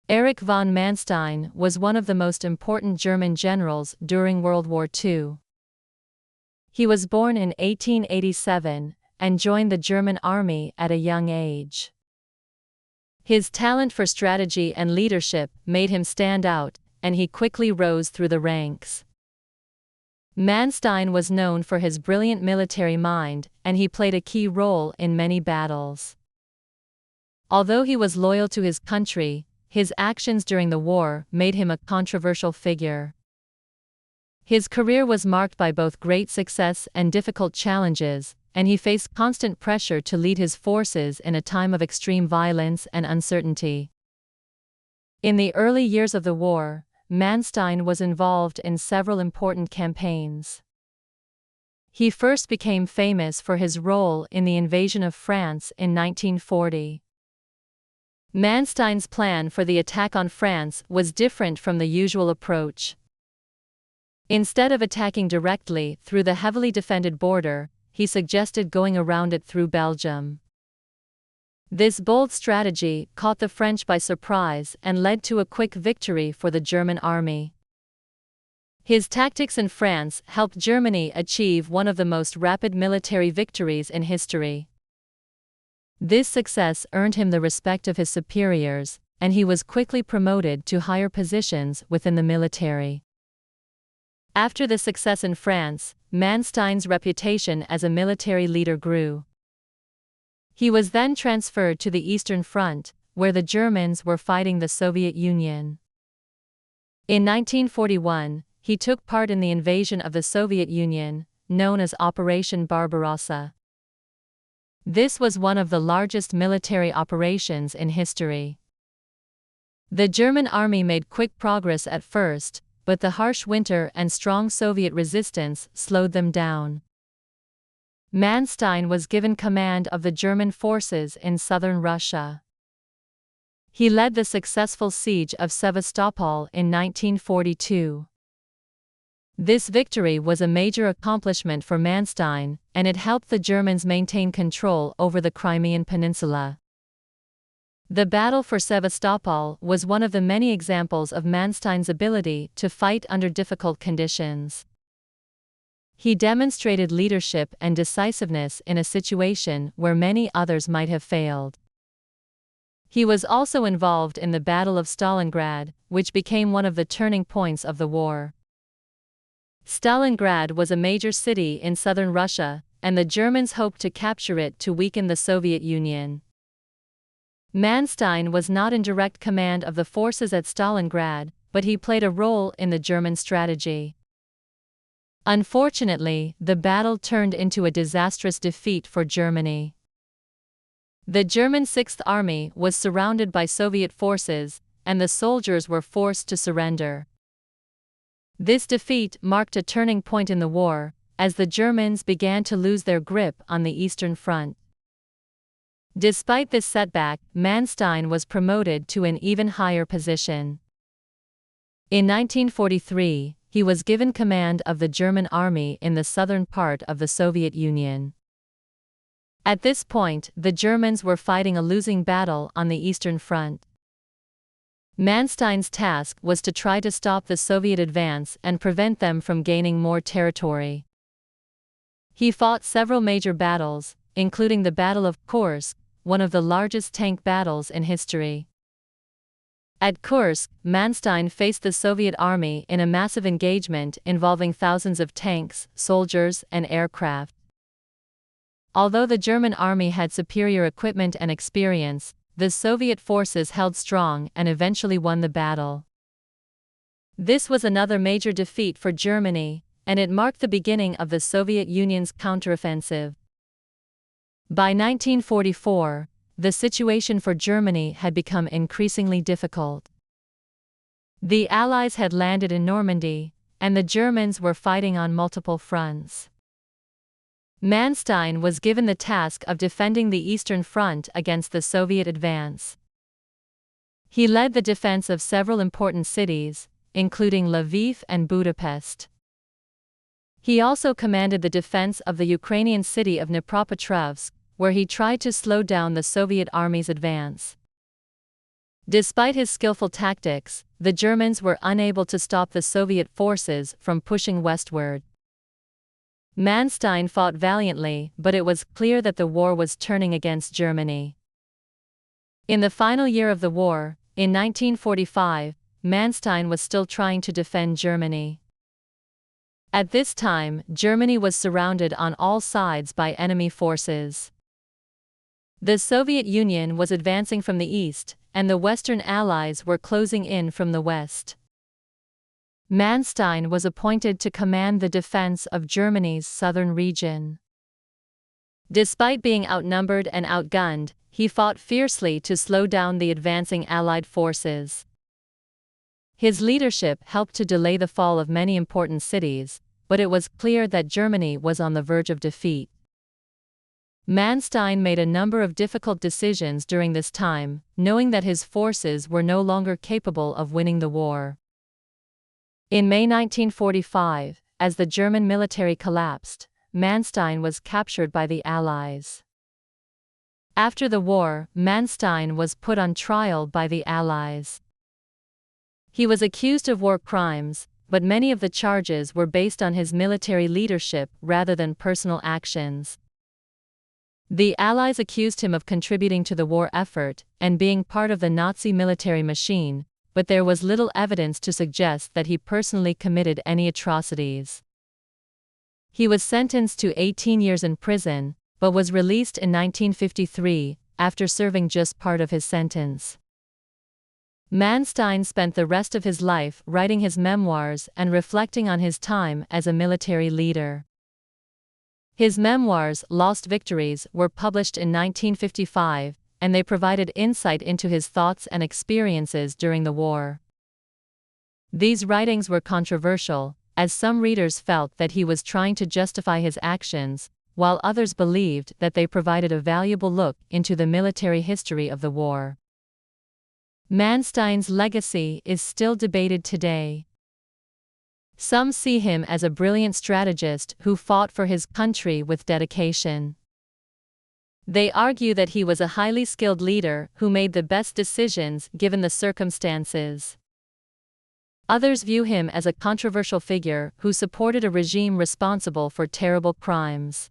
Erich von Manstein was one of the most important German generals during World War II. He was born in 1887 and joined the German army at a young age. His talent for strategy and leadership made him stand out, and he quickly rose through the ranks. Manstein was known for his brilliant military mind, and he played a key role in many battles. Although he was loyal to his country, his actions during the war made him a controversial figure. His career was marked by both great success and difficult challenges, and he faced constant pressure to lead his forces in a time of extreme violence and uncertainty. In the early years of the war, Manstein was involved in several important campaigns. He first became famous for his role in the invasion of France in 1940. Manstein's plan for the attack on France was different from the usual approach. Instead of attacking directly through the heavily defended border, he suggested going around it through Belgium. This bold strategy caught the French by surprise and led to a quick victory for the German army. His tactics in France helped Germany achieve one of the most rapid military victories in history. This success earned him the respect of his superiors, and he was quickly promoted to higher positions within the military. After the success in France, Manstein's reputation as a military leader grew. He was then transferred to the Eastern Front, where the Germans were fighting the Soviet Union. In 1941, he took part in the invasion of the Soviet Union, known as Operation Barbarossa. This was one of the largest military operations in history. The German army made quick progress at first, but the harsh winter and strong Soviet resistance slowed them down. Manstein was given command of the German forces in southern Russia. He led the successful siege of Sevastopol in 1942. This victory was a major accomplishment for Manstein, and it helped the Germans maintain control over the Crimean Peninsula. The battle for Sevastopol was one of the many examples of Manstein's ability to fight under difficult conditions. He demonstrated leadership and decisiveness in a situation where many others might have failed. He was also involved in the Battle of Stalingrad, which became one of the turning points of the war. Stalingrad was a major city in southern Russia, and the Germans hoped to capture it to weaken the Soviet Union. Manstein was not in direct command of the forces at Stalingrad, but he played a role in the German strategy. Unfortunately, the battle turned into a disastrous defeat for Germany. The German Sixth Army was surrounded by Soviet forces, and the soldiers were forced to surrender. This defeat marked a turning point in the war, as the Germans began to lose their grip on the Eastern Front. Despite this setback, Manstein was promoted to an even higher position. In 1943, he was given command of the German army in the southern part of the Soviet Union. At this point, the Germans were fighting a losing battle on the Eastern Front. Manstein's task was to try to stop the Soviet advance and prevent them from gaining more territory. He fought several major battles, including the Battle of Kursk, one of the largest tank battles in history. At Kursk, Manstein faced the Soviet army in a massive engagement involving thousands of tanks, soldiers, and aircraft. Although the German army had superior equipment and experience, the Soviet forces held strong and eventually won the battle. This was another major defeat for Germany, and it marked the beginning of the Soviet Union's counteroffensive. By 1944, the situation for Germany had become increasingly difficult. The Allies had landed in Normandy, and the Germans were fighting on multiple fronts. Manstein was given the task of defending the Eastern Front against the Soviet advance. He led the defense of several important cities, including Lviv and Budapest. He also commanded the defense of the Ukrainian city of Dnipropetrovsk, where he tried to slow down the Soviet army's advance. Despite his skillful tactics, the Germans were unable to stop the Soviet forces from pushing westward. Manstein fought valiantly, but it was clear that the war was turning against Germany. In the final year of the war, in 1945, Manstein was still trying to defend Germany. At this time, Germany was surrounded on all sides by enemy forces. The Soviet Union was advancing from the east, and the Western Allies were closing in from the west. Manstein was appointed to command the defense of Germany's southern region. Despite being outnumbered and outgunned, he fought fiercely to slow down the advancing Allied forces. His leadership helped to delay the fall of many important cities, but it was clear that Germany was on the verge of defeat. Manstein made a number of difficult decisions during this time, knowing that his forces were no longer capable of winning the war. In May 1945, as the German military collapsed, Manstein was captured by the Allies. After the war, Manstein was put on trial by the Allies. He was accused of war crimes, but many of the charges were based on his military leadership rather than personal actions. The Allies accused him of contributing to the war effort and being part of the Nazi military machine, but there was little evidence to suggest that he personally committed any atrocities. He was sentenced to 18 years in prison, but was released in 1953, after serving just part of his sentence. Manstein spent the rest of his life writing his memoirs and reflecting on his time as a military leader. His memoirs, Lost Victories, were published in 1955, and they provided insight into his thoughts and experiences during the war. These writings were controversial, as some readers felt that he was trying to justify his actions, while others believed that they provided a valuable look into the military history of the war. Manstein's legacy is still debated today. Some see him as a brilliant strategist who fought for his country with dedication. They argue that he was a highly skilled leader who made the best decisions given the circumstances. Others view him as a controversial figure who supported a regime responsible for terrible crimes.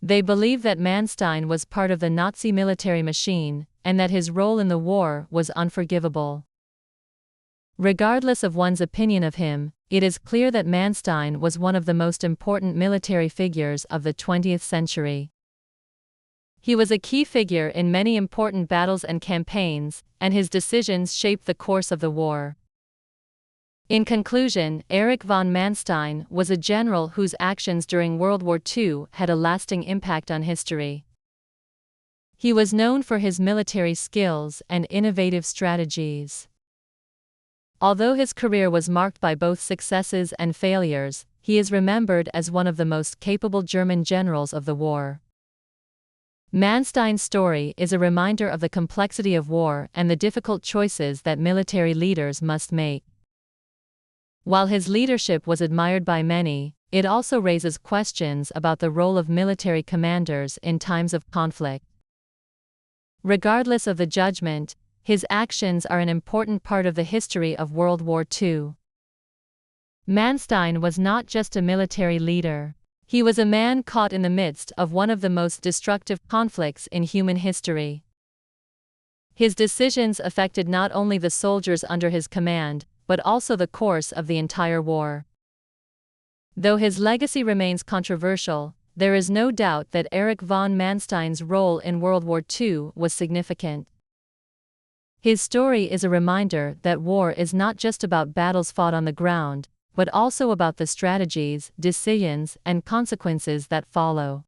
They believe that Manstein was part of the Nazi military machine, and that his role in the war was unforgivable. Regardless of one's opinion of him, it is clear that Manstein was one of the most important military figures of the 20th century. He was a key figure in many important battles and campaigns, and his decisions shaped the course of the war. In conclusion, Erich von Manstein was a general whose actions during World War II had a lasting impact on history. He was known for his military skills and innovative strategies. Although his career was marked by both successes and failures, he is remembered as one of the most capable German generals of the war. Manstein's story is a reminder of the complexity of war and the difficult choices that military leaders must make. While his leadership was admired by many, it also raises questions about the role of military commanders in times of conflict. Regardless of the judgment, his actions are an important part of the history of World War II. Manstein was not just a military leader. He was a man caught in the midst of one of the most destructive conflicts in human history. His decisions affected not only the soldiers under his command, but also the course of the entire war. Though his legacy remains controversial, there is no doubt that Erich von Manstein's role in World War II was significant. His story is a reminder that war is not just about battles fought on the ground, but also about the strategies, decisions, and consequences that follow.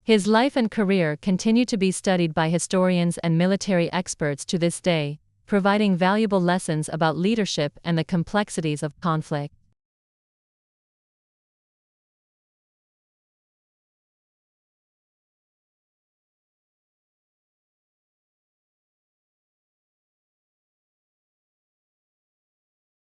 His life and career continue to be studied by historians and military experts to this day, providing valuable lessons about leadership and the complexities of conflict.